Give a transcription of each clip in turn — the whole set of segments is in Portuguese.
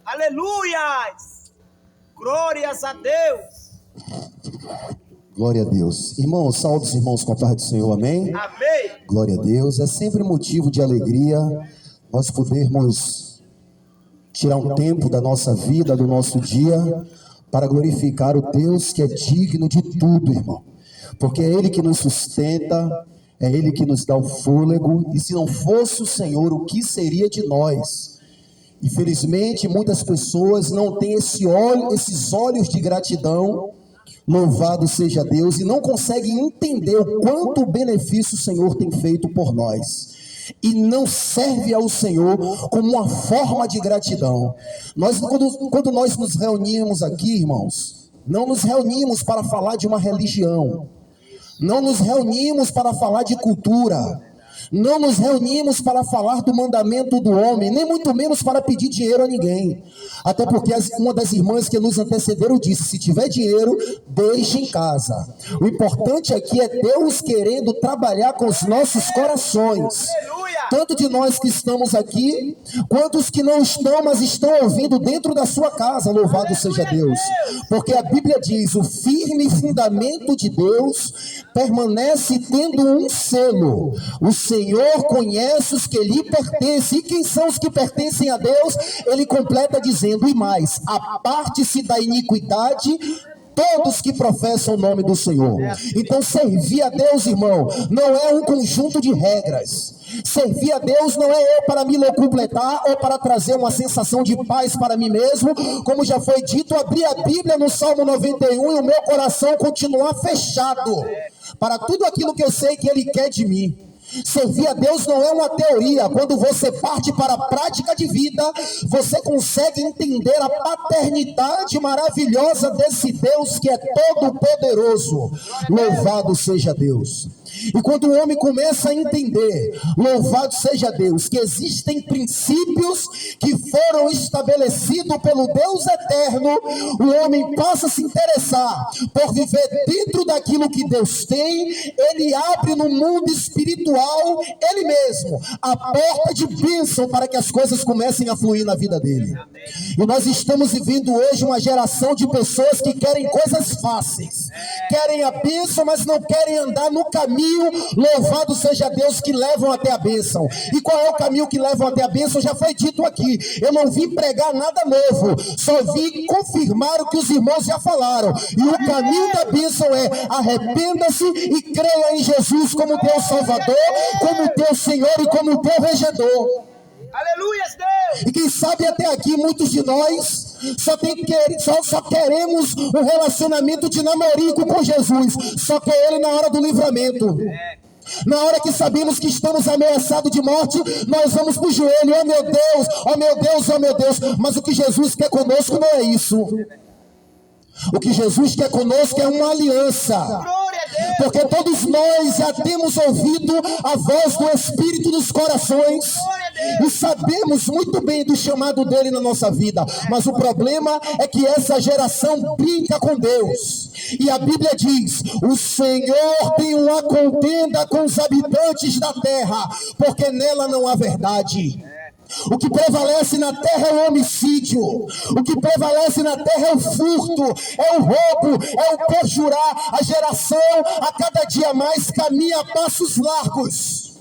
Aleluia! Glórias a Deus. Glória a Deus. Irmãos, saúde os irmãos com a paz do Senhor, amém? Amém. Glória a Deus. É sempre motivo de alegria nós podermos tirar um tempo da nossa vida, do nosso dia, para glorificar o Deus que é digno de tudo, irmão. Porque é Ele que nos sustenta, é Ele que nos dá o fôlego, e se não fosse o Senhor, o que seria de nós? Infelizmente, muitas pessoas não têm esses olhos de gratidão, louvado seja Deus, e não conseguem entender o quanto benefício o Senhor tem feito por nós. E não serve ao Senhor como uma forma de gratidão. Quando nós nos reunimos aqui, irmãos, não nos reunimos para falar de uma religião, não nos reunimos para falar de cultura, não nos reunimos para falar do mandamento do homem, nem muito menos para pedir dinheiro a ninguém. Até porque uma das irmãs que nos antecederam disse: se tiver dinheiro, deixe em casa. O importante aqui é Deus querendo trabalhar com os nossos corações. Tanto de nós que estamos aqui, quanto os que não estão, mas estão ouvindo dentro da sua casa. Louvado seja Deus. Porque a Bíblia diz: o firme fundamento de Deus permanece tendo um selo. O Senhor conhece os que lhe pertencem. E quem são os que pertencem a Deus? Ele completa dizendo: e mais, aparte-se da iniquidade todos que professam o nome do Senhor. Então servir a Deus, irmão, não é um conjunto de regras. Servir a Deus não é eu para me locupletar ou para trazer uma sensação de paz para mim mesmo. Como já foi dito, abrir a Bíblia no Salmo 91 e o meu coração continuar fechado para tudo aquilo que eu sei que Ele quer de mim. Servir a Deus não é uma teoria. Quando você parte para a prática de vida, você consegue entender a paternidade maravilhosa desse Deus que é todo poderoso. Louvado seja Deus. E quando o homem começa a entender, louvado seja Deus, que existem princípios que foram estabelecidos pelo Deus eterno, o homem passa a se interessar por viver dentro daquilo que Deus tem. Ele abre no mundo espiritual, ele mesmo, a porta de bênção para que as coisas comecem a fluir na vida dele. E nós estamos vivendo hoje uma geração de pessoas que querem coisas fáceis, querem a bênção, mas não querem andar no caminho, louvado seja Deus, que levam até a bênção. E qual é o caminho que levam até a bênção? Já foi dito aqui. Eu não vim pregar nada novo, só vim confirmar o que os irmãos já falaram. E o caminho da bênção é: arrependa-se e creia em Jesus como teu Salvador, como teu Senhor e como teu Regedor. Aleluia, Deus. E quem sabe até aqui muitos de nós só queremos um relacionamento de namorico com Jesus, só que é Ele na hora do livramento. Na hora que sabemos que estamos ameaçados de morte, nós vamos para o joelho: oh meu Deus, oh meu Deus, oh meu Deus. Mas o que Jesus quer conosco não é isso. O que Jesus quer conosco é uma aliança. Porque todos nós já temos ouvido a voz do Espírito nos corações e sabemos muito bem do chamado dele na nossa vida. Mas o problema é que essa geração brinca com Deus. E a Bíblia diz: o Senhor tem uma contenda com os habitantes da terra, porque nela não há verdade. O que prevalece na terra é o homicídio. O que prevalece na terra é o furto, é o roubo, é o perjurar. A geração a cada dia mais caminha a passos largos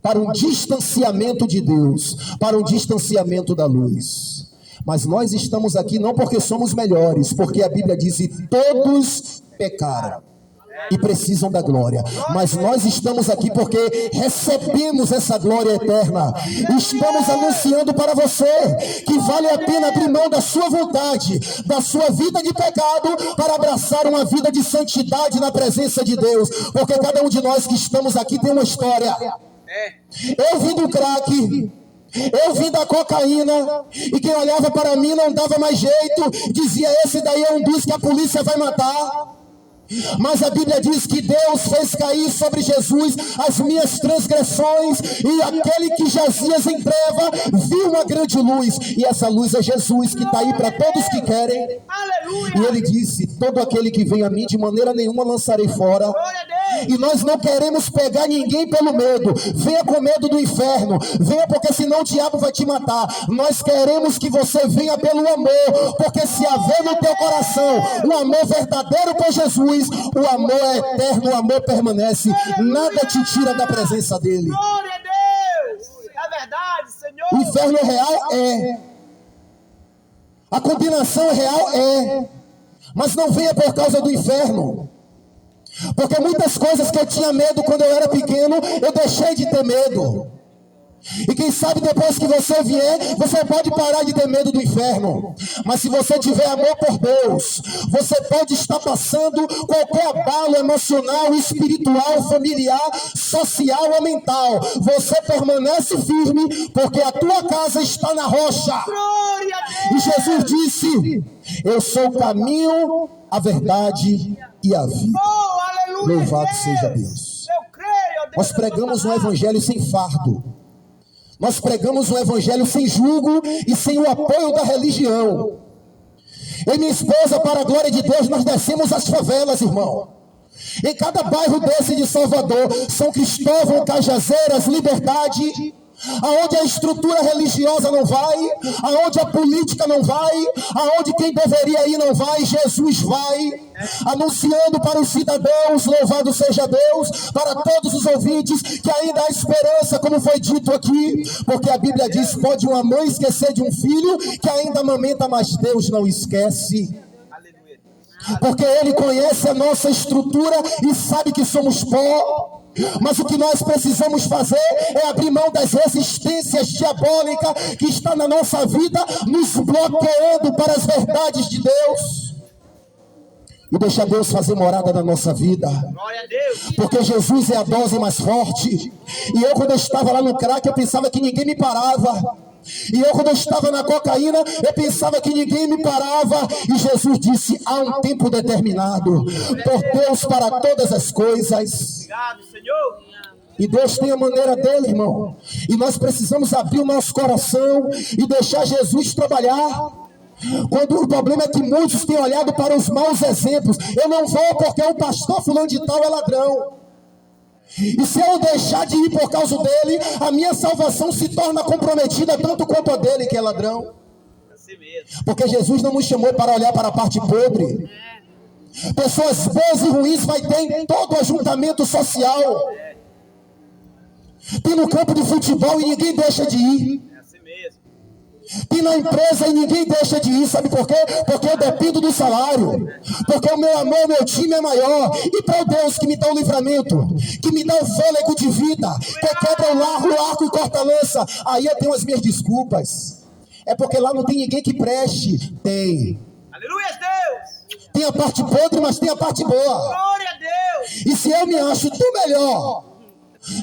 para um distanciamento de Deus, para um distanciamento da luz. Mas nós estamos aqui não porque somos melhores, porque a Bíblia diz: e todos pecaram e precisam da glória. Mas nós estamos aqui porque recebemos essa glória eterna. Estamos anunciando para você que vale a pena abrir mão da sua vontade, da sua vida de pecado, para abraçar uma vida de santidade na presença de Deus. Porque cada um de nós que estamos aqui tem uma história. Eu vim do crack, eu vim da cocaína, e quem olhava para mim não dava mais jeito, dizia: esse daí é um dos que a polícia vai matar. Mas a Bíblia diz que Deus fez cair sobre Jesus as minhas transgressões, e aquele que jazia em treva viu uma grande luz, e essa luz é Jesus, que está aí para todos que querem. E ele disse: todo aquele que vem a mim de maneira nenhuma lançarei fora. E nós não queremos pegar ninguém pelo medo. Venha com medo do inferno. Venha porque senão o diabo vai te matar. Nós queremos que você venha pelo amor. Porque se haver no teu coração um amor verdadeiro por Jesus, o amor é eterno, o amor permanece. Nada te tira da presença dele. Glória a Deus. É verdade, Senhor. O inferno real é. A condenação real é. Mas não venha por causa do inferno. Porque muitas coisas que eu tinha medo quando eu era pequeno, eu deixei de ter medo. E quem sabe depois que você vier, você pode parar de ter medo do inferno. Mas se você tiver amor por Deus, você pode estar passando qualquer abalo emocional, espiritual, familiar, social ou mental. Você permanece firme, porque a tua casa está na rocha. Glória a Deus. E Jesus disse: eu sou o caminho, a verdade e a vida. Oh, aleluia. Louvado seja Deus. Eu creio, Deus. Nós pregamos um evangelho sem fardo. Nós pregamos um evangelho sem julgo e sem o apoio da religião. Eu e minha esposa, para a glória de Deus, nós descemos as favelas, irmão. Em cada bairro desse de Salvador, São Cristóvão, Cajazeiras, Liberdade, aonde a estrutura religiosa não vai, aonde a política não vai, aonde quem deveria ir não vai, Jesus vai, anunciando para os cidadãos, louvado seja Deus, para todos os ouvintes, que ainda há esperança, como foi dito aqui, porque a Bíblia diz: pode uma mãe esquecer de um filho que ainda amamenta, mas Deus não esquece. Porque Ele conhece a nossa estrutura e sabe que somos pó. Mas o que nós precisamos fazer é abrir mão das resistências diabólicas que está na nossa vida, nos bloqueando para as verdades de Deus. E deixar Deus fazer morada na nossa vida. Glória a Deus. Porque Jesus é a dose mais forte. E eu, quando eu estava lá no crack, eu pensava que ninguém me parava. E eu, quando eu estava na cocaína, eu pensava que ninguém me parava. E Jesus disse: há um tempo determinado por Deus para todas as coisas. Obrigado, Senhor. E Deus tem a maneira dele, irmão. E nós precisamos abrir o nosso coração e deixar Jesus trabalhar. Quando o problema é que muitos têm olhado para os maus exemplos. Eu não vou porque o pastor fulano de tal é ladrão. E se eu deixar de ir por causa dele, a minha salvação se torna comprometida tanto quanto a dele, que é ladrão. Assim mesmo. Porque Jesus não nos chamou para olhar para a parte podre. Pessoas boas e ruins vai ter em todo ajuntamento social. Tem no campo de futebol e ninguém deixa de ir. É assim mesmo. Tem na empresa e ninguém deixa de ir. Sabe por quê? Porque eu dependo do salário. Porque o meu amor, o meu time é maior. E para o Deus que me dá o livramento, que me dá o fôlego de vida, que quebra o arco e corta a lança, aí eu tenho as minhas desculpas. É porque lá não tem ninguém que preste. Tem. Aleluia, Deus. Tem a parte podre, mas tem a parte boa. Glória a Deus. E se eu me acho tão melhor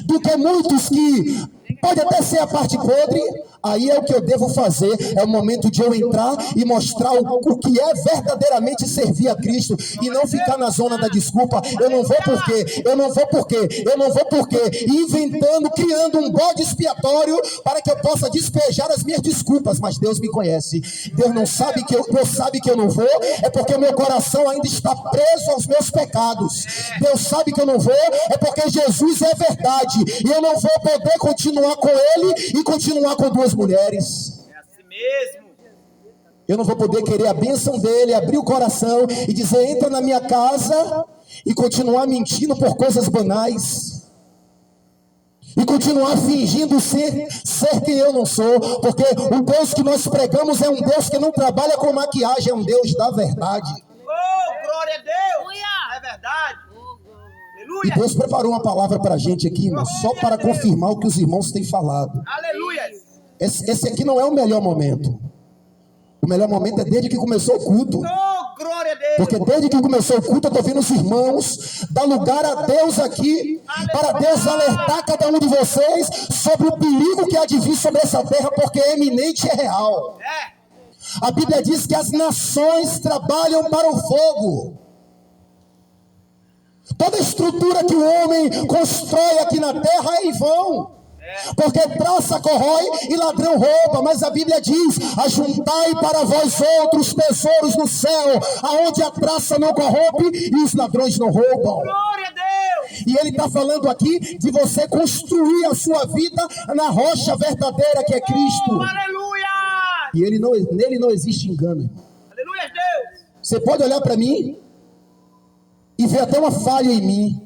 do que muitos que pode até ser a parte podre, aí é o que eu devo fazer. É o momento de eu entrar e mostrar o que é verdadeiramente servir a Cristo e não ficar na zona da desculpa. Eu não vou porque, eu não vou porque, eu não vou porque, inventando, criando um bode expiatório para que eu possa despejar as minhas desculpas. Mas Deus me conhece. Deus não sabe que Deus sabe que eu não vou, é porque o meu coração ainda está preso aos meus pecados. Deus sabe que eu não vou, é porque Jesus é verdade e eu não vou poder continuar com Ele e continuar com duas mulheres. É assim mesmo. Eu não vou poder querer a bênção dele, abrir o coração e dizer: entra na minha casa, e continuar mentindo por coisas banais. E continuar fingindo ser quem eu não sou. Porque o Deus que nós pregamos é um Deus que não trabalha com maquiagem, é um Deus da verdade. Oh, glória a Deus. É verdade. E Aleluia. Deus preparou uma palavra para a gente aqui, irmão, só para confirmar o que os irmãos têm falado. Aleluia. Esse aqui não é o melhor momento. O melhor momento é desde que começou o culto. Oh, glória a Deus. Porque desde que começou o culto, eu estou vendo os irmãos dar lugar a Deus aqui, para Deus alertar cada um de vocês sobre o perigo que há de vir sobre essa terra, porque é eminente e é real. É. A Bíblia diz que as nações trabalham para o fogo. Toda estrutura que o homem constrói aqui na terra é em vão. Porque traça corrói e ladrão rouba. Mas a Bíblia diz: ajuntai para vós outros tesouros no céu, aonde a traça não corrompe e os ladrões não roubam. Glória a Deus. E ele está falando aqui de você construir a sua vida na rocha verdadeira que é Cristo. Aleluia! E nele não existe engano, irmão. Aleluia, Deus! Você pode olhar para mim e ver até uma falha em mim.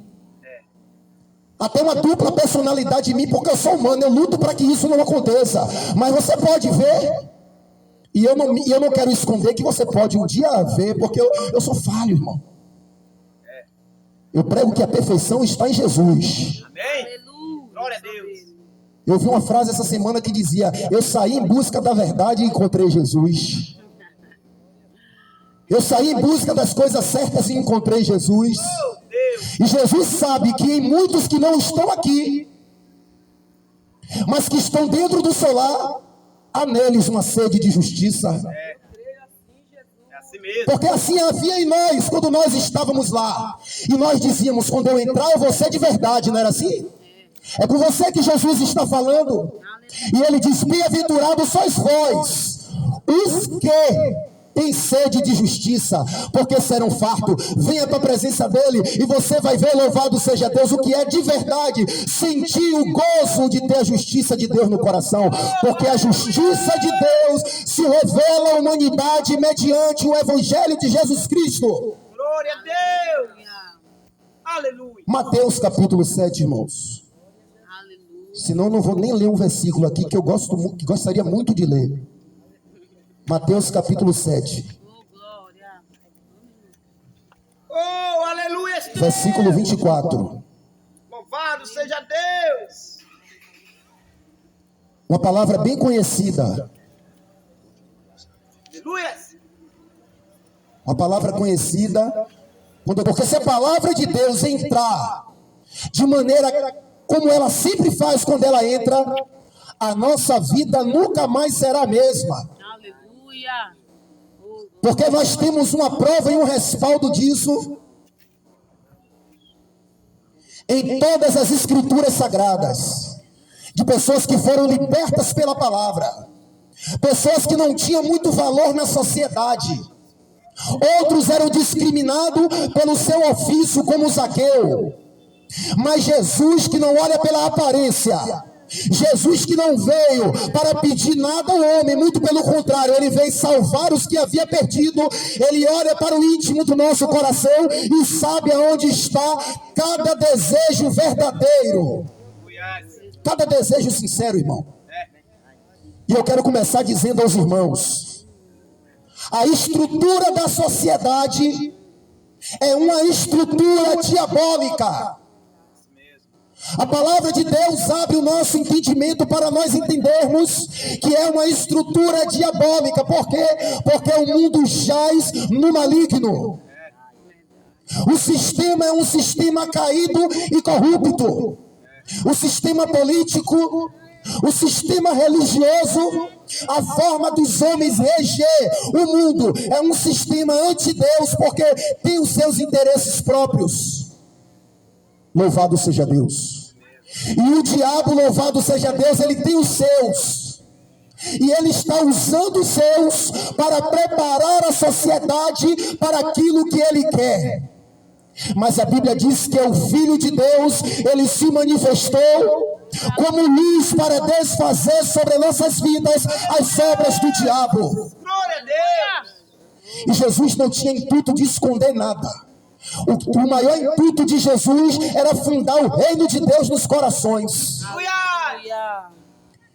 Até uma dupla personalidade em mim, porque eu sou humano, eu luto para que isso não aconteça. Mas você pode ver, e eu não quero esconder que você pode um dia ver, porque eu sou falho, irmão. Eu prego que a perfeição está em Jesus. Amém? Glória a Deus! Eu vi uma frase essa semana que dizia: eu saí em busca da verdade e encontrei Jesus. Eu saí em busca das coisas certas e encontrei Jesus. E Jesus sabe que em muitos que não estão aqui, mas que estão dentro do seu lar, há neles uma sede de justiça. É assim mesmo. Porque assim havia em nós quando nós estávamos lá. E nós dizíamos: quando eu entrar eu vou ser de verdade, não era assim? É com você que Jesus está falando. E ele diz: bem-aventurados sois vós, os que tem sede de justiça, porque serão fartos. Venha para a presença dele e você vai ver, louvado seja Deus, o que é de verdade, sentir o gozo de ter a justiça de Deus no coração, porque a justiça de Deus se revela à humanidade mediante o evangelho de Jesus Cristo. Glória a Deus! Aleluia! Mateus capítulo 7, irmãos. Senão eu não vou nem ler um versículo aqui que eu gostaria muito de ler. Mateus capítulo 7. Oh, aleluia! Deus. Versículo 24. Louvado seja Deus! Uma palavra bem conhecida. Aleluia! Uma palavra conhecida. Porque se a palavra de Deus entrar de maneira como ela sempre faz quando ela entra, a nossa vida nunca mais será a mesma. Porque nós temos uma prova e um respaldo disso em todas as escrituras sagradas, de pessoas que foram libertas pela palavra, pessoas que não tinham muito valor na sociedade, outros eram discriminados pelo seu ofício, como Zaqueu. Mas Jesus, que não olha pela aparência, Jesus que não veio para pedir nada ao homem, muito pelo contrário, ele veio salvar os que havia perdido. Ele olha para o íntimo do nosso coração e sabe aonde está cada desejo verdadeiro, cada desejo sincero, irmão. E eu quero começar dizendo aos irmãos: a estrutura da sociedade é uma estrutura diabólica. A palavra de Deus abre o nosso entendimento para nós entendermos que é uma estrutura diabólica. Por quê? Porque o mundo jaz no maligno. O sistema é um sistema caído e corrupto. O sistema político, o sistema religioso, a forma dos homens reger o mundo é um sistema anti-Deus, porque tem os seus interesses próprios. Louvado seja Deus. E o diabo, louvado seja Deus, ele tem os seus. E ele está usando os seus para preparar a sociedade para aquilo que ele quer. Mas a Bíblia diz que é o Filho de Deus, ele se manifestou como luz para desfazer sobre nossas vidas as obras do diabo. Glória a Deus! E Jesus não tinha intuito de esconder nada. O maior intuito de Jesus era fundar o reino de Deus nos corações.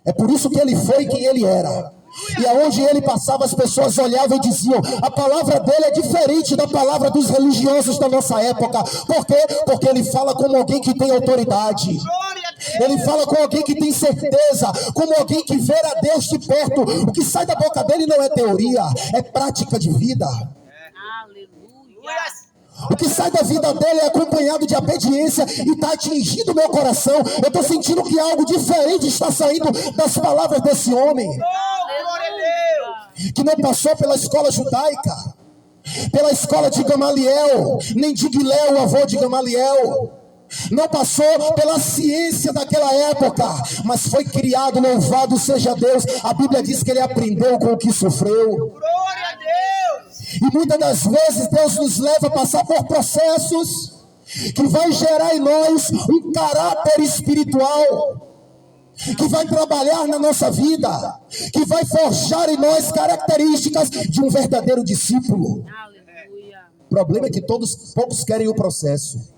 É por isso que ele foi quem ele era. E aonde ele passava, as pessoas olhavam e diziam: a palavra dele é diferente da palavra dos religiosos da nossa época. Por quê? Porque ele fala como alguém que tem autoridade. Ele fala com alguém que tem certeza, como alguém que vê a Deus de perto. O que sai da boca dele não é teoria, é prática de vida. O que sai da vida dele é acompanhado de obediência e está atingindo o meu coração. Eu estou sentindo que algo diferente está saindo das palavras desse homem. Que não passou pela escola judaica, pela escola de Gamaliel, nem de Guilé, o avô de Gamaliel. Não passou pela ciência daquela época, mas foi criado, louvado seja Deus. A Bíblia diz que ele aprendeu com o que sofreu. Glória a Deus! E muitas das vezes Deus nos leva a passar por processos que vai gerar em nós um caráter espiritual, que vai trabalhar na nossa vida, que vai forjar em nós características de um verdadeiro discípulo. Aleluia. O problema é que poucos querem o processo.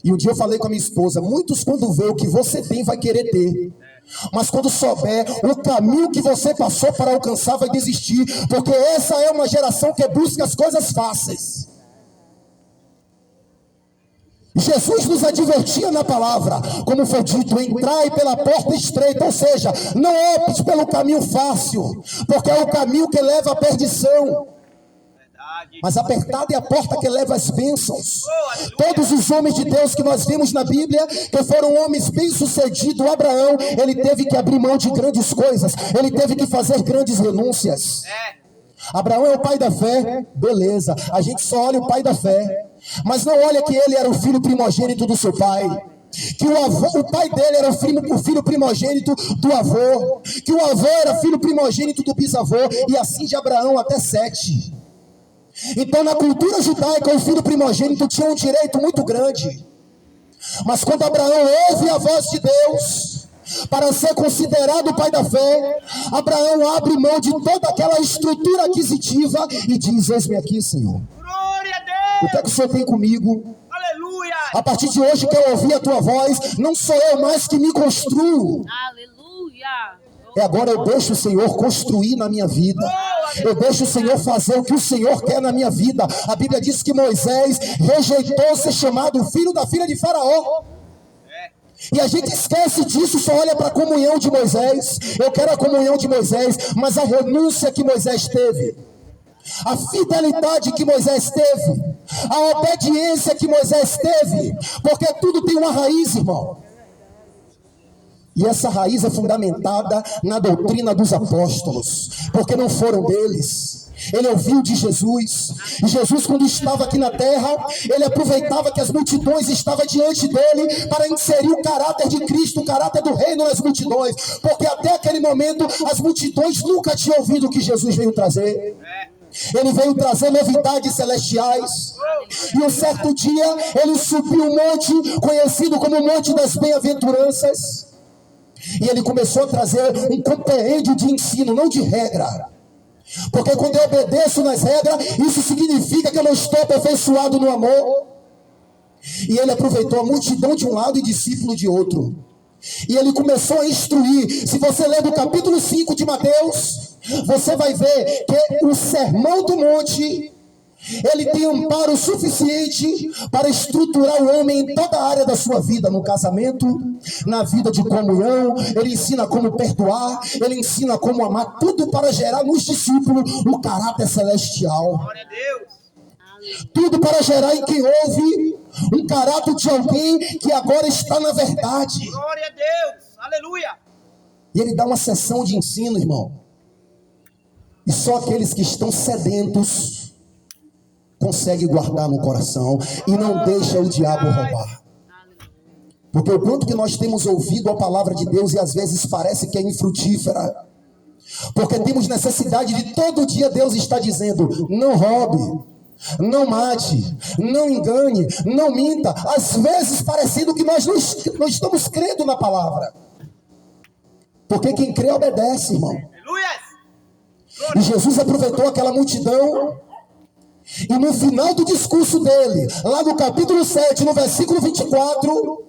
E um dia eu falei com a minha esposa, muitos quando vê o que você tem vai querer ter, mas quando souber o caminho que você passou para alcançar vai desistir, porque essa é uma geração que busca as coisas fáceis. Jesus nos advertia na palavra, como foi dito, entrai pela porta estreita, ou seja, não opte pelo caminho fácil, porque é o caminho que leva à perdição. Mas apertada é a porta que leva às bênçãos. Todos os homens de Deus que nós vimos na Bíblia, que foram homens bem-sucedidos, Abraão, ele teve que abrir mão de grandes coisas, ele teve que fazer grandes renúncias. Abraão é o pai da fé, beleza, a gente só olha o pai da fé, mas não olha que ele era o filho primogênito do seu pai, que o pai dele era o filho primogênito do avô, que o avô era filho primogênito do bisavô, e assim de Abraão até Sete. Então na cultura judaica o filho primogênito tinha um direito muito grande, mas quando Abraão ouve a voz de Deus para ser considerado o pai da fé, Abraão abre mão de toda aquela estrutura aquisitiva e diz: eis-me aqui, Senhor, Glória a Deus. o que é que o Senhor tem comigo? Aleluia. A partir de hoje quero ouvir a tua voz, não sou eu mais que me construo. Aleluia. E agora eu deixo o Senhor construir na minha vida. Eu deixo o Senhor fazer o que o Senhor quer na minha vida. A Bíblia diz que Moisés rejeitou ser chamado filho da filha de Faraó. E a gente esquece disso, só olha para a comunhão de Moisés. Eu quero a comunhão de Moisés, mas a renúncia que Moisés teve, a fidelidade que Moisés teve, a obediência que Moisés teve, porque tudo tem uma raiz, irmão. E essa raiz é fundamentada na doutrina dos apóstolos, porque não foram deles. Ele ouviu de Jesus, e Jesus, quando estava aqui na terra, ele aproveitava que as multidões estavam diante dele para inserir o caráter de Cristo, o caráter do reino nas multidões, porque até aquele momento as multidões nunca tinham ouvido o que Jesus veio trazer. Ele veio trazer novidades celestiais. E um certo dia ele subiu um monte conhecido como o Monte das Bem-aventuranças, e ele começou a trazer um compêndio de ensino, não de regra. Porque quando eu obedeço nas regras, isso significa que eu não estou aperfeiçoado no amor. E ele aproveitou a multidão de um lado e discípulo de outro. E ele começou a instruir. Se você ler do capítulo 5 de Mateus, você vai ver que o Sermão do Monte, ele tem amparo suficiente para estruturar o homem em toda a área da sua vida, no casamento, na vida de comunhão. Ele ensina como perdoar, ele ensina como amar, tudo para gerar nos discípulos o caráter celestial. Glória a Deus. Tudo para gerar em quem ouve um caráter de alguém que agora está na verdade. Glória a Deus. Aleluia. E ele dá uma sessão de ensino, irmão, e só aqueles que estão sedentos consegue guardar no coração e não deixa o diabo roubar. Porque o quanto que nós temos ouvido a palavra de Deus e às vezes parece que é infrutífera, porque temos necessidade de todo dia Deus está dizendo: não roube, não mate, não engane, não minta. Às vezes parecendo que nós não estamos crendo na palavra, porque quem crê obedece, irmão. Aleluia. E Jesus aproveitou aquela multidão, e no final do discurso dele, lá no capítulo 7, no versículo 24,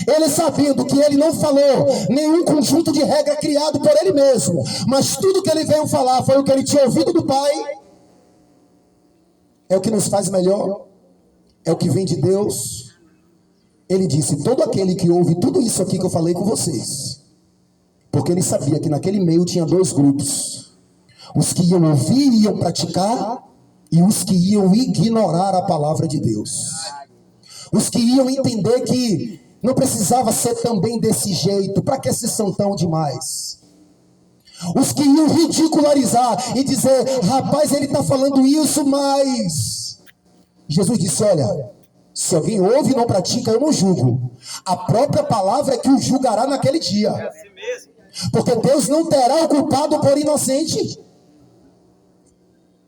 ele, sabendo que ele não falou nenhum conjunto de regra criado por ele mesmo, mas tudo que ele veio falar foi o que ele tinha ouvido do Pai, é o que nos faz melhor, é o que vem de Deus. Ele disse: todo aquele que ouve tudo isso aqui que eu falei com vocês, porque ele sabia que naquele meio tinha dois grupos: os que iam ouvir e iam praticar, e os que iam ignorar a palavra de Deus. Os que iam entender que não precisava ser também desse jeito, para que se são tão demais. Os que iam ridicularizar e dizer: rapaz, ele está falando isso, mas... Jesus disse: olha, se alguém ouve e não pratica, eu não julgo. A própria palavra é que o julgará naquele dia. É assim mesmo. Porque Deus não terá o culpado por inocente.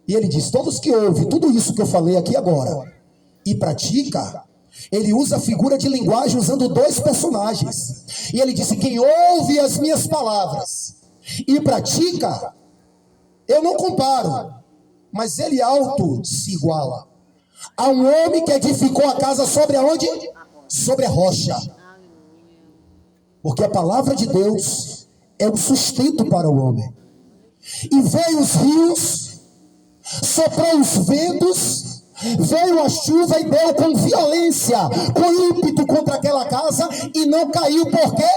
E ele diz: todos que ouvem tudo isso que eu falei aqui agora e pratica, Ele usa a figura de linguagem usando dois personagens. E ele disse: quem ouve as minhas palavras e pratica, eu não comparo, mas ele alto se iguala a um homem que edificou a casa sobre aonde? Sobre a rocha. Porque a palavra de Deus é o sustento para o homem. E veio os rios, soprou os ventos, veio a chuva e deu com violência, com ímpeto contra aquela casa, e não caiu. Por quê?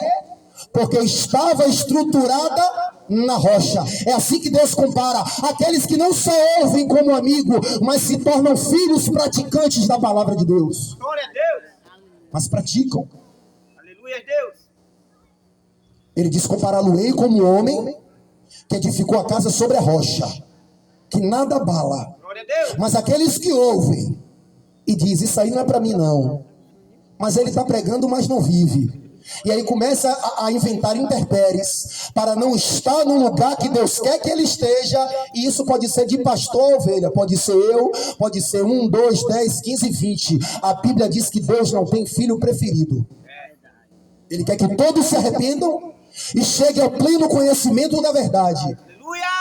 Porque estava estruturada na rocha. É assim que Deus compara aqueles que não só ouvem como amigo, mas se tornam filhos praticantes da palavra de Deus. Glória a Deus. Mas praticam. Aleluia, Deus. Ele diz: compará-lo-ei como homem que edificou a casa sobre a rocha, que nada abala. Glória a Deus. Mas aqueles que ouvem e dizem: isso aí não é para mim não, mas ele está pregando, mas não vive. E aí começa a inventar intempéries para não estar no lugar que Deus quer que ele esteja. E isso pode ser de pastor ou ovelha, pode ser eu, pode ser 1, 2, 10, 15, 20. A Bíblia diz que Deus não tem filho preferido. Ele quer que todos se arrependam e cheguem ao pleno conhecimento da verdade. Aleluia.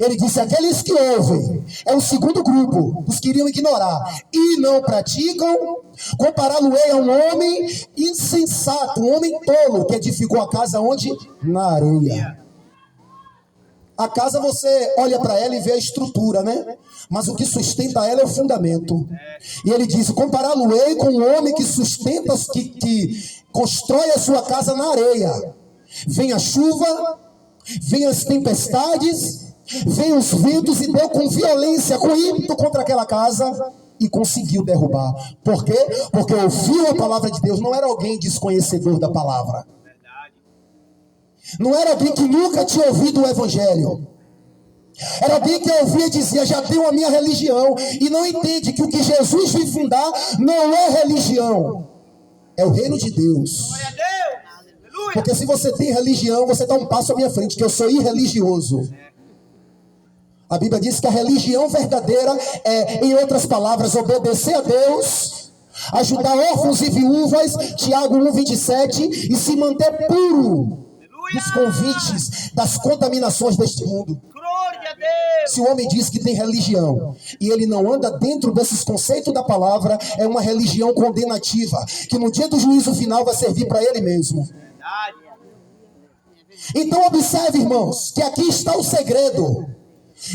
Ele disse: aqueles que ouvem é o segundo grupo, os que iriam ignorar e não praticam. Compará-lo-ei a um homem insensato, um homem tolo, que edificou a casa onde? Na areia. A casa, você olha para ela e vê a estrutura, né? Mas o que sustenta ela é o fundamento. E ele diz: compará-lo-ei com um homem que sustenta, que constrói a sua casa na areia. Vem a chuva, vem as tempestades, vem os ventos, e deu com violência, com ímpeto contra aquela casa, e conseguiu derrubar. Por quê? Porque ouviu a palavra de Deus. Não era alguém desconhecedor da palavra. Não era alguém que nunca tinha ouvido o evangelho. Era alguém que ouvia e dizia: já tenho a minha religião. E não entende que o que Jesus veio fundar não é religião, é o reino de Deus. Glória a Deus. Aleluia. Porque se você tem religião, você dá um passo à minha frente, que eu sou irreligioso. A Bíblia diz que a religião verdadeira é, em outras palavras, obedecer a Deus, ajudar órfãos e viúvas, Tiago 1,27, e se manter puro dos convites, das contaminações deste mundo. Glória a Deus. Se o homem diz que tem religião e ele não anda dentro desses conceitos da palavra, é uma religião condenativa, que no dia do juízo final vai servir para ele mesmo. Verdade. Então observe, irmãos, que aqui está o segredo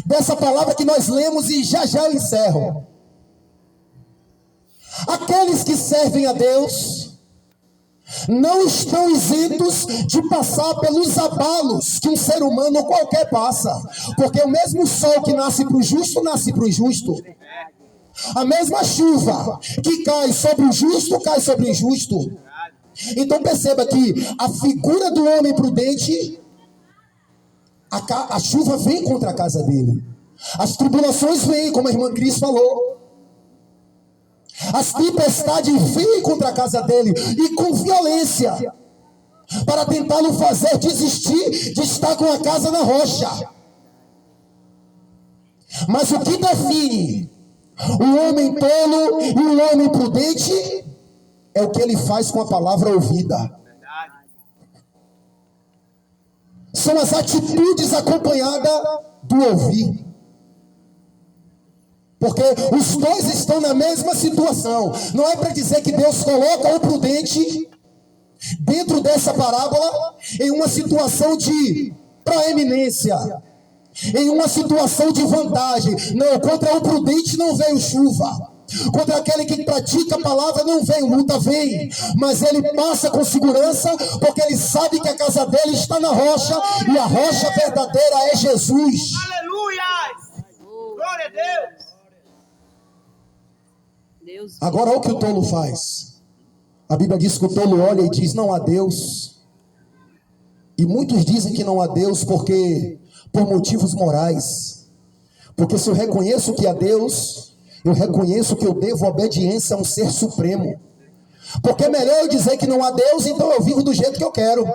dessa palavra que nós lemos, e já já eu encerro. Aqueles que servem a Deus não estão isentos de passar pelos abalos que um ser humano qualquer passa, porque o mesmo sol que nasce para o justo, nasce para o injusto. A mesma chuva que cai sobre o justo, cai sobre o injusto. Então perceba que a figura do homem prudente, a chuva vem contra a casa dele, as tribulações vêm, como a irmã Cris falou, as tempestades vêm contra a casa dele, e com violência, para tentá-lo fazer desistir de estar com a casa na rocha. Mas o que define o homem tolo e o homem prudente é o que ele faz com a palavra ouvida. São as atitudes acompanhadas do ouvir. Porque os dois estão na mesma situação. Não é para dizer que Deus coloca o prudente dentro dessa parábola em uma situação de proeminência, em uma situação de vantagem. Não, contra o prudente não veio chuva. Contra aquele que pratica a palavra não vem luta, vem. Mas ele passa com segurança, porque ele sabe que a casa dele está na rocha, e a rocha verdadeira é Jesus. Aleluia. Glória a Deus. Agora olha o que o tolo faz. A Bíblia diz que o tolo olha e diz: não há Deus. E muitos dizem que não há Deus porque por motivos morais. Porque se eu reconheço que há Deus, eu reconheço que eu devo obediência a um ser supremo. Porque é melhor eu dizer que não há Deus, então eu vivo do jeito que eu quero.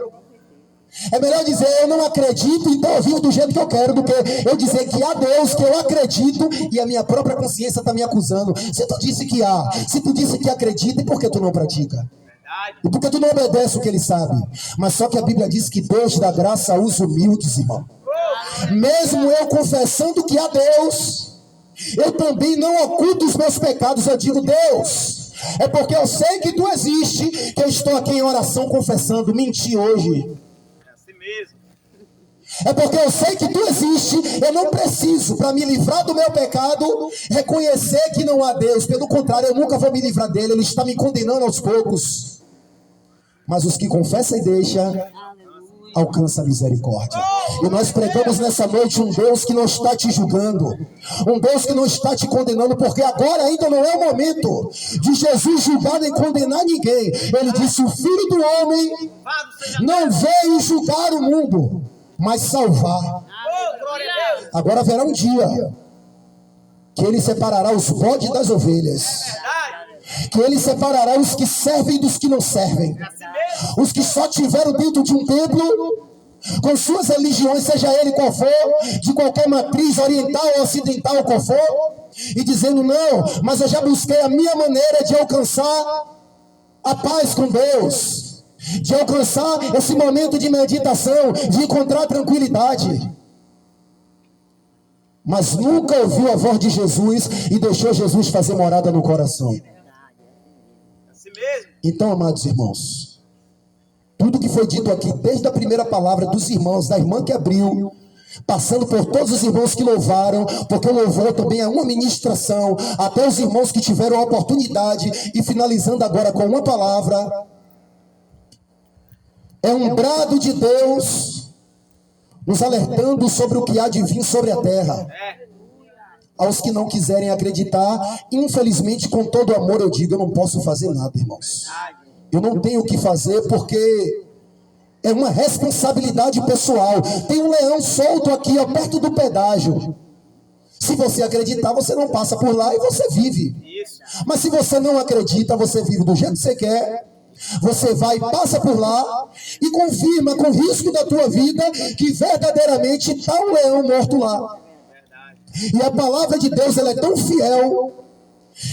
É melhor dizer eu não acredito, então eu vivo do jeito que eu quero, do que eu dizer que há Deus, que eu acredito e a minha própria consciência está me acusando. Se tu disse que há, se tu disse que acredita, e por que tu não pratica? E por que tu não obedece o que ele sabe? Mas só que a Bíblia diz que Deus dá graça aos humildes, irmão. Mesmo eu confessando que há Deus, eu também não oculto os meus pecados. Eu digo, Deus, é porque eu sei que tu existe, que eu estou aqui em oração confessando. Menti hoje. É porque eu sei que tu existe, eu não preciso, para me livrar do meu pecado, reconhecer que não há Deus. Pelo contrário, eu nunca vou me livrar dele, ele está me condenando aos poucos. Mas os que confessam e deixam, alcançam a misericórdia. E nós pregamos nessa noite um Deus que não está te julgando, um Deus que não está te condenando, porque agora ainda não é o momento de Jesus julgar nem condenar ninguém. Ele disse, o Filho do Homem não veio julgar o mundo, mas salvar. Agora haverá um dia que ele separará os bodes das ovelhas, que ele separará os que servem dos que não servem, os que só tiveram dentro de um templo com suas religiões, seja ele qual for, de qualquer matriz oriental ou ocidental qual for, e dizendo não, mas eu já busquei a minha maneira de alcançar a paz com Deus, de alcançar esse momento de meditação, de encontrar tranquilidade. Mas nunca ouviu a voz de Jesus e deixou Jesus fazer morada no coração. Então, amados irmãos, tudo que foi dito aqui, desde a primeira palavra dos irmãos, da irmã que abriu, passando por todos os irmãos que louvaram, porque o louvor também é uma ministração, até os irmãos que tiveram a oportunidade, e finalizando agora com uma palavra, é um brado de Deus nos alertando sobre o que há de vir sobre a terra. Aos que não quiserem acreditar, infelizmente, com todo amor eu digo, eu não posso fazer nada, irmãos. Eu não tenho o que fazer porque é uma responsabilidade pessoal. Tem um leão solto aqui, ó, perto do pedágio. Se você acreditar, você não passa por lá e você vive. Mas se você não acredita, você vive do jeito que você quer. Você vai, passa por lá e confirma com risco da tua vida que verdadeiramente está um leão morto lá. E a palavra de Deus, ela é tão fiel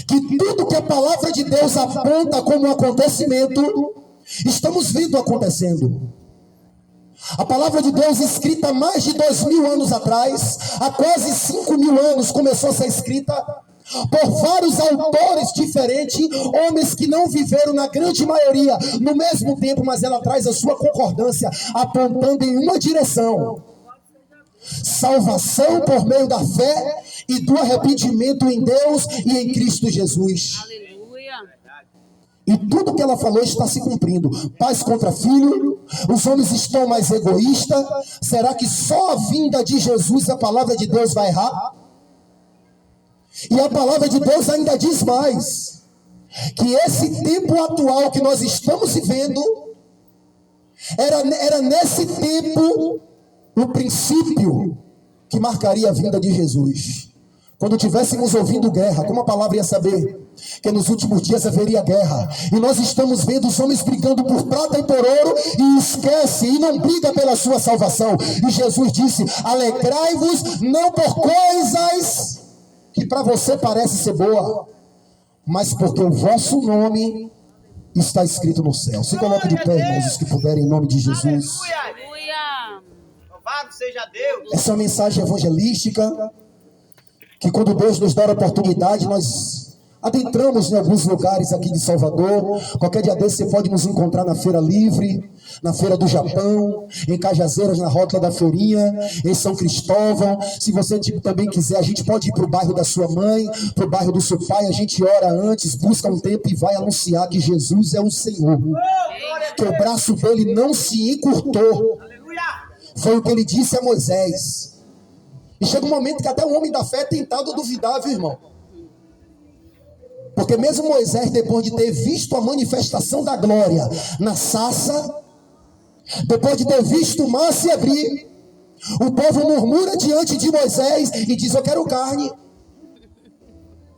que tudo que a palavra de Deus aponta como acontecimento, estamos vendo acontecendo. A palavra de Deus, escrita há mais de 2000 anos atrás, há quase 5000 anos começou a ser escrita por vários autores diferentes, homens que não viveram na grande maioria no mesmo tempo, mas ela traz a sua concordância, apontando em uma direção: salvação por meio da fé e do arrependimento em Deus e em Cristo Jesus. Aleluia. E tudo que ela falou está se cumprindo. Pais contra filho, os homens estão mais egoístas. Será que só a vinda de Jesus, a palavra de Deus, vai errar? E a palavra de Deus ainda diz mais, que esse tempo atual que nós estamos vivendo, era nesse tempo o princípio que marcaria a vinda de Jesus. Quando tivéssemos ouvindo guerra, como a palavra ia saber que nos últimos dias haveria guerra, e nós estamos vendo os homens brigando por prata e por ouro, e esquece, e não briga pela sua salvação. E Jesus disse: alegrai-vos não por coisas que para você parece ser boa, mas porque o vosso nome está escrito no céu. Se coloque de pé, irmãos, os que puderem, em nome de Jesus. Aleluia. Louvado seja Deus. Essa é uma mensagem evangelística, que quando Deus nos dá a oportunidade, nós adentramos em alguns lugares aqui de Salvador. Qualquer dia desse você pode nos encontrar na Feira Livre, na Feira do Japão, em Cajazeiras, na Rótula da Feirinha, em São Cristóvão. Se você também quiser, a gente pode ir para o bairro da sua mãe, para o bairro do seu pai. A gente ora antes, busca um tempo e vai anunciar que Jesus é o Senhor, que o braço dele não se encurtou. Foi o que ele disse a Moisés. E chega um momento que até o homem da fé é tentado a duvidar, viu, irmão? Porque mesmo Moisés, depois de ter visto a manifestação da glória na sarça, depois de ter visto o mar se abrir, o povo murmura diante de Moisés e diz: eu quero carne.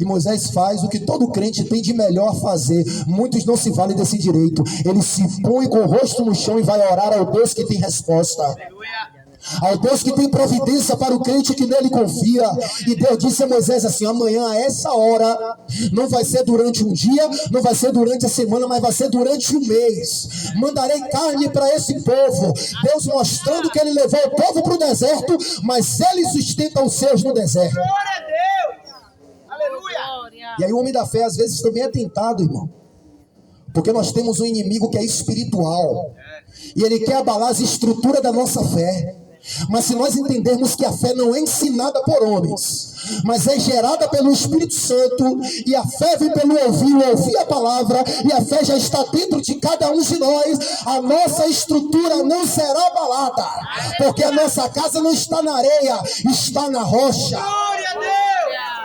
E Moisés faz o que todo crente tem de melhor fazer. Muitos não se valem desse direito. Ele se põe com o rosto no chão e vai orar ao Deus que tem resposta. Ao Deus que tem providência para o crente que nele confia. E Deus disse a Moisés assim: amanhã a essa hora, não vai ser durante um dia, não vai ser durante a semana, mas vai ser durante um mês. Mandarei carne para esse povo. Deus mostrando que ele levou o povo para o deserto, mas ele sustenta os seus no deserto. Glória a Deus. Aleluia. E aí o homem da fé às vezes também é tentado, irmão, porque nós temos um inimigo que é espiritual e ele quer abalar as estruturas da nossa fé. Mas se nós entendermos que a fé não é ensinada por homens, mas é gerada pelo Espírito Santo, e a fé vem pelo ouvir a palavra, e a fé já está dentro de cada um de nós, a nossa estrutura não será abalada, porque a nossa casa não está na areia, está na rocha. Glória a Deus.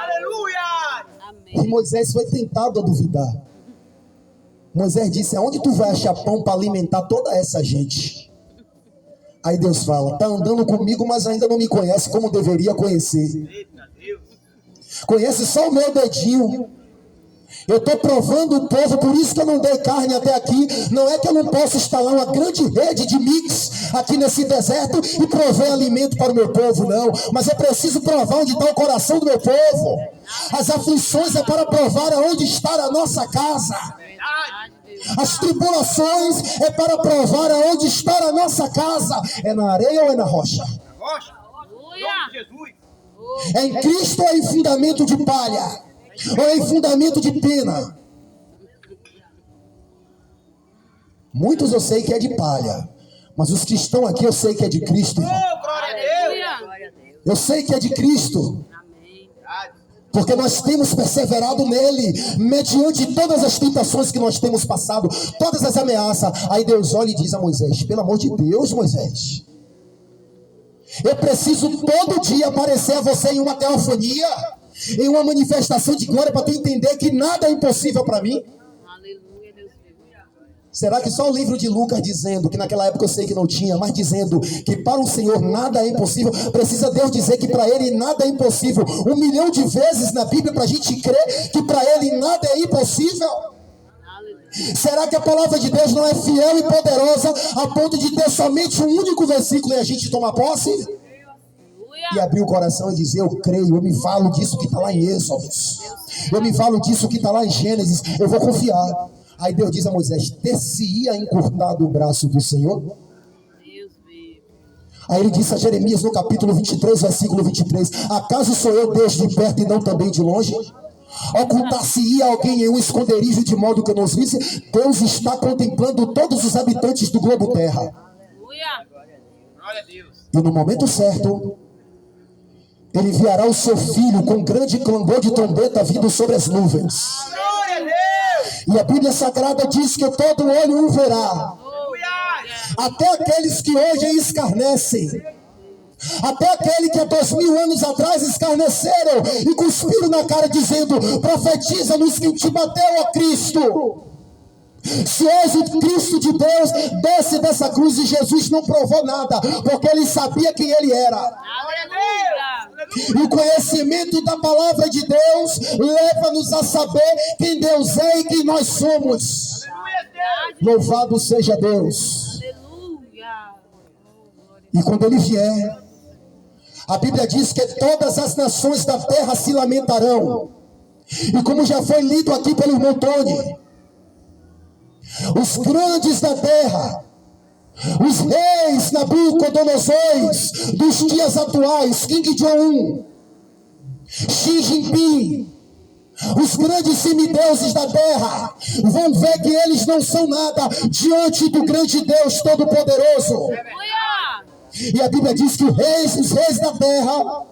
Aleluia. E Moisés foi tentado a duvidar. Moisés disse: aonde tu vai achar pão para alimentar toda essa gente? Aí Deus fala: tá andando comigo, mas ainda não me conhece como deveria conhecer. Eita Deus. Conhece só o meu dedinho. Eu estou provando o povo, por isso que eu não dei carne até aqui. Não é que eu não possa instalar uma grande rede de mix aqui nesse deserto e prover alimento para o meu povo, não. Mas eu preciso provar onde está o coração do meu povo. As aflições é para provar aonde está a nossa casa. As tribulações é para provar aonde está a nossa casa. É na areia ou é na rocha? Rocha. Em nome de Jesus. É em Cristo ou é em fundamento de palha? Ou é em fundamento de pena? Muitos eu sei que é de palha, mas os que estão aqui eu sei que é de Cristo, irmão. Oh, glória a Deus. Eu sei que é de Cristo, porque nós temos perseverado nele, mediante todas as tentações que nós temos passado, todas as ameaças. Aí Deus olha e diz a Moisés: pelo amor de Deus, Moisés, eu preciso todo dia aparecer a você em uma teofania, em uma manifestação de glória, para tu entender que nada é impossível para mim. Aleluia, Deus. Será que só o livro de Lucas dizendo, que naquela época eu sei que não tinha, mas dizendo que para o Senhor nada é impossível, precisa Deus dizer que para Ele nada é impossível 1 milhão de vezes na Bíblia para a gente crer que para Ele nada é impossível? Aleluia. Será que a palavra de Deus não é fiel e poderosa a ponto de ter somente um único versículo e a gente tomar posse? E abrir o coração e dizer: eu creio, eu me falo disso que está lá em Êxodo, eu me falo disso que está lá em Gênesis, eu vou confiar. Aí Deus diz a Moisés: ter-se-ia encurtado o braço do Senhor? Aí ele disse a Jeremias no capítulo 23, versículo 23: acaso sou eu Deus de perto e não também de longe? Ocultar-se-ia alguém em um esconderijo de modo que eu não os visse? Deus está contemplando todos os habitantes do globo terra. Glória a Deus. E no momento certo, Ele enviará o seu filho com grande clamor de trombeta vindo sobre as nuvens. Glória a Deus. E a Bíblia Sagrada diz que todo olho o verá, Aleluia. até aqueles que hoje escarnecem, até aquele que há 2000 anos atrás escarneceram e cuspiram na cara dizendo: profetiza-nos que te bateu a Cristo. Se és o Cristo de Deus, desce dessa cruz. E Jesus não provou nada, porque ele sabia quem ele era. Glória a Deus. E o conhecimento da palavra de Deus leva-nos a saber quem Deus é e quem nós somos. Aleluia, Deus. Louvado seja Deus. Aleluia. E quando ele vier, a Bíblia diz que todas as nações da terra se lamentarão. E como já foi lido aqui pelo irmão Tony, os grandes da terra, os reis Nabucodonosores dos dias atuais, Kim Jong-un, Xi Jinping, os grandes semideuses da terra, vão ver que eles não são nada diante do grande Deus Todo-Poderoso. Aleluia. E a Bíblia diz que os reis da terra,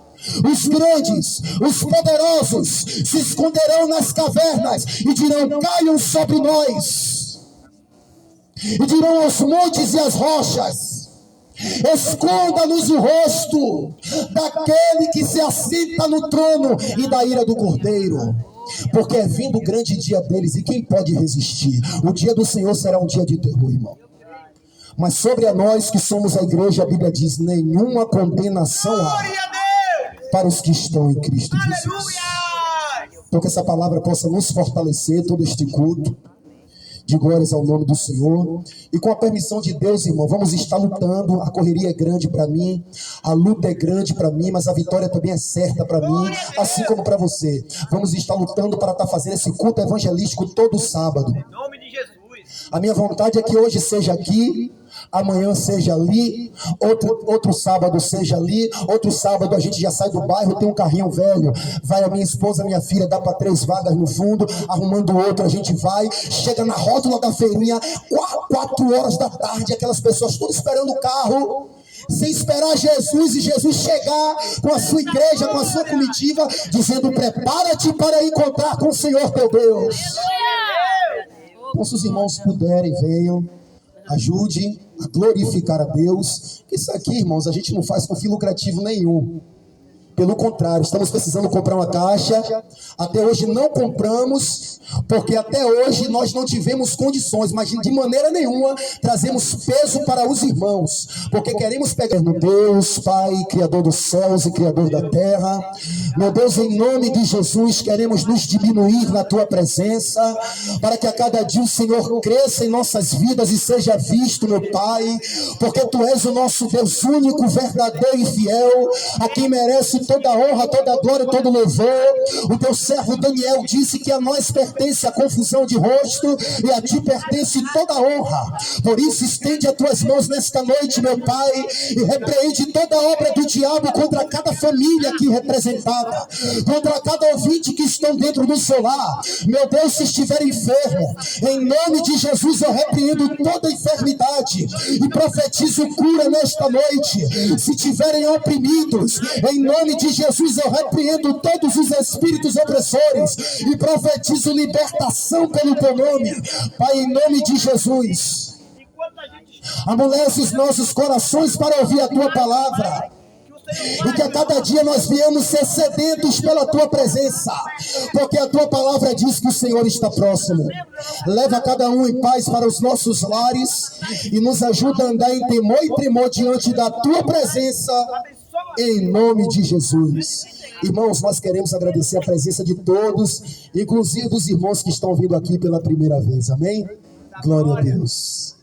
os grandes, os poderosos, se esconderão nas cavernas e dirão: caiam sobre nós. E dirão aos montes e às rochas: esconda-nos o rosto daquele que se assenta no trono e da ira do Cordeiro, porque é vindo o grande dia deles, e quem pode resistir? O dia do Senhor será um dia de terror, irmão. Mas sobre a nós que somos a igreja, a Bíblia diz: nenhuma condenação há Glória a Deus. para os que estão em Cristo Jesus. Aleluia. Então que essa palavra possa nos fortalecer todo este culto. De glórias ao nome do Senhor. E com a permissão de Deus, irmão, vamos estar lutando. A correria é grande para mim, a luta é grande para mim, mas a vitória também é certa para mim, assim como para você. Vamos estar lutando para estar fazendo esse culto evangelístico todo sábado. Em nome de Jesus. A minha vontade é que hoje seja aqui, amanhã seja ali, outro sábado seja ali, outro sábado a gente já sai do bairro, tem um carrinho velho, vai a minha esposa, minha filha, dá para 3 vagas no fundo, arrumando outro, a gente vai, chega na rótula da feirinha, 4 horas da tarde, aquelas pessoas todas esperando o carro, sem esperar Jesus, e Jesus chegar com a sua igreja, com a sua comitiva, dizendo: prepara-te para encontrar com o Senhor teu Deus. Então, se os irmãos puderem, venham, ajude a glorificar a Deus. Isso aqui, irmãos, a gente não faz com fim lucrativo nenhum. Pelo contrário, estamos precisando comprar uma caixa. Até hoje não compramos, porque até hoje nós não tivemos condições, mas de maneira nenhuma trazemos peso para os irmãos, porque queremos pegar no Deus, Pai, Criador dos céus e Criador da terra. Meu Deus, em nome de Jesus, queremos nos diminuir na Tua presença, para que a cada dia o Senhor cresça em nossas vidas e seja visto, meu Pai, porque Tu és o nosso Deus único, verdadeiro e fiel, a quem merece toda a honra, toda a glória, todo o louvor. O Teu servo Daniel disse que a nós pertence a confusão de rosto e a Ti pertence toda a honra. Por isso estende as Tuas mãos nesta noite, meu Pai, e repreende toda a obra do diabo contra cada família aqui representada, contra cada ouvinte que estão dentro do seu lar. Meu Deus, se estiver enfermo, em nome de Jesus eu repreendo toda enfermidade e profetizo cura nesta noite. Se estiverem oprimidos, em nome de Jesus eu repreendo todos os espíritos opressores e profetizo libertação pelo Teu nome, Pai, em nome de Jesus. Amolece os nossos corações para ouvir a Tua palavra, e que a cada dia nós viemos ser sedentos pela Tua presença, porque a Tua palavra diz que o Senhor está próximo. Leva cada um em paz para os nossos lares e nos ajuda a andar em temor e tremor diante da Tua presença, em nome de Jesus. Irmãos, nós queremos agradecer a presença de todos, inclusive dos irmãos que estão vindo aqui pela primeira vez, amém? Glória a Deus.